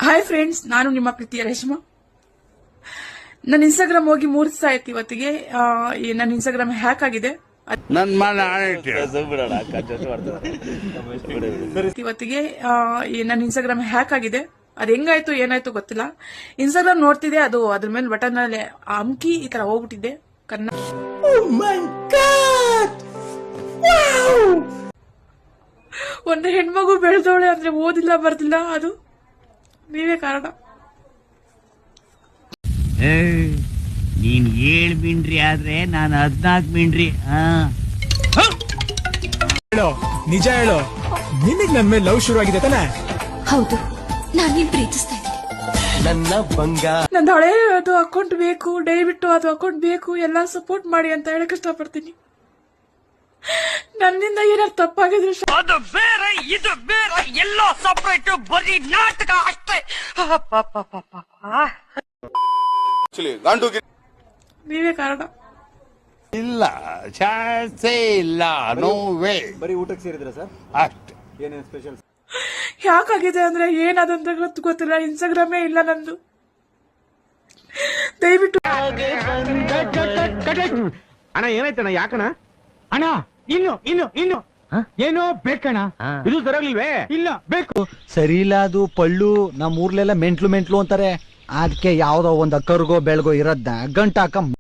Hi friends, ನಾನು ನಿಮ್ಮ ಪ್ರೀತಿಯ ರೇಷ್ಮಾ. ನನ್ನ ಇನ್ಸ್ಟಾಗ್ರಾಮ್ ಹೋಗಿ 3 ದಿವಸ ಆಯ್ತು. ಇವತ್ತಿಗೆ ನನ್ನ ಇನ್ಸ್ಟಾಗ್ರಾಮ್ ಹ್ಯಾಕ್ ಆಗಿದೆ. ಇವತ್ತಿಗೆ ನನ್ನ ಇನ್ಸ್ಟಾಗ್ರಾಮ್ ಹ್ಯಾಕ್ ಆಗಿದೆ. ಅದ್ ಹೆಂಗಾಯ್ತು ಏನಾಯ್ತು ಗೊತ್ತಿಲ್ಲ. ಇನ್ಸ್ಟಾಗ್ರಾಮ್ ನೋಡ್ತಿದ್ದೆ, ಅದು ಅದ್ರ ಮೇಲೆ ಬಟನ್ ಅಲ್ಲಿ ಅಮ್ಕಿ ಈ ತರ ಹೋಗ್ಬಿಟ್ಟಿದ್ದೆ. ಒಂದು ಹೆಣ್ಮಗು ಬೆಳೆದವಳೆ ಅಂದ್ರೆ ಓದಿಲ್ಲ ಬರ್ದಿಲ್ಲ, ಅದು ನೀವೇ ಕಾರಣ. ನೀನ್ 7 ಮಿಂಡ್ರಿ ಆದ್ರೆ ನಾನು 14 ಮಿಂಡ್ರಿ. ಹೇಳೋ, ನಿಜ ಹೇಳೋ, ನಿನಗ್ ನನ್ ಮೇಲೆ ಲವ್ ಶುರು ಆಗಿದೆ ತಾನೆ? ಹೌದು, ನಾನು ನಿನ್ ಪ್ರೀತಿಸ್ತಾ ಇದ್ದೀನಿ. ನನ್ನ ಬಂಗಾರ, ನಂದು ಹಳೆ ಅದು ಅಕೌಂಟ್ ಬೇಕು, ದಯವಿಟ್ಟು ಅದು ಅಕೌಂಟ್ ಬೇಕು, ಎಲ್ಲ ಸಪೋರ್ಟ್ ಮಾಡಿ ಅಂತ ಹೇಳಕ್ ಇಷ್ಟಪಡ್ತೀನಿ. ನನ್ನಿಂದ ಏನಾದ್ರು ತಪ್ಪಾಗಿದ್ರೆ ಅದು ಬೇರೆ ಇದು ಬೇರೆ, ಎಲ್ಲ ಸಪರೇಟ್, ಬರೀ ನಾಟಕ ಅಷ್ಟೇ. ನೀವೇ ಕಾರಣ. ಇಲ್ಲ, ಚಾನ್ಸೇ ಇಲ್ಲ, ನೋ ವೇ. ಬರೀ ಊಟಕ್ಕೆ ಸೇರಿದ್ರ ಸರ್? ಅಷ್ಟೇ. ಏನೇನು ಸ್ಪೆಷಲ್? ಯಾಕಾಗಿದೆ ಅಂದ್ರೆ ಏನಾದಂತ ಗೊತ್ತಿಲ್ಲ. ಇನ್ಸ್ಟಾಗ್ರಾಮೇ ಇಲ್ಲ ನಂದು. ದಯವಿಟ್ಟು ಅಣ್ಣ ಏನಾಯ್ತಣ್ಣ? ಯಾಕಣ್ಣ ಅಣ್ಣ? ಇನ್ನು ಏನೋ ಬೇಕಣ್ಣ. ಇದು ಸರಿಯಾಗ್ಲಿಲ್ವೇ? ಇಲ್ಲ ಬೇಕು. ಸರಿ ಇಲ್ಲ, ಅದು ಪಳ್ಳು. ನಮ್ಮ ಊರ್ಲೆಲ್ಲ ಮೆಂಟ್ಲು ಅಂತಾರೆ. ಅದಕ್ಕೆ ಯಾವ್ದೋ ಒಂದ್ ಅಕ್ಕರ್ಗೋ ಬೆಳ್ಗೋ ಇರೋದ್ನ ಗಂಟಾಕ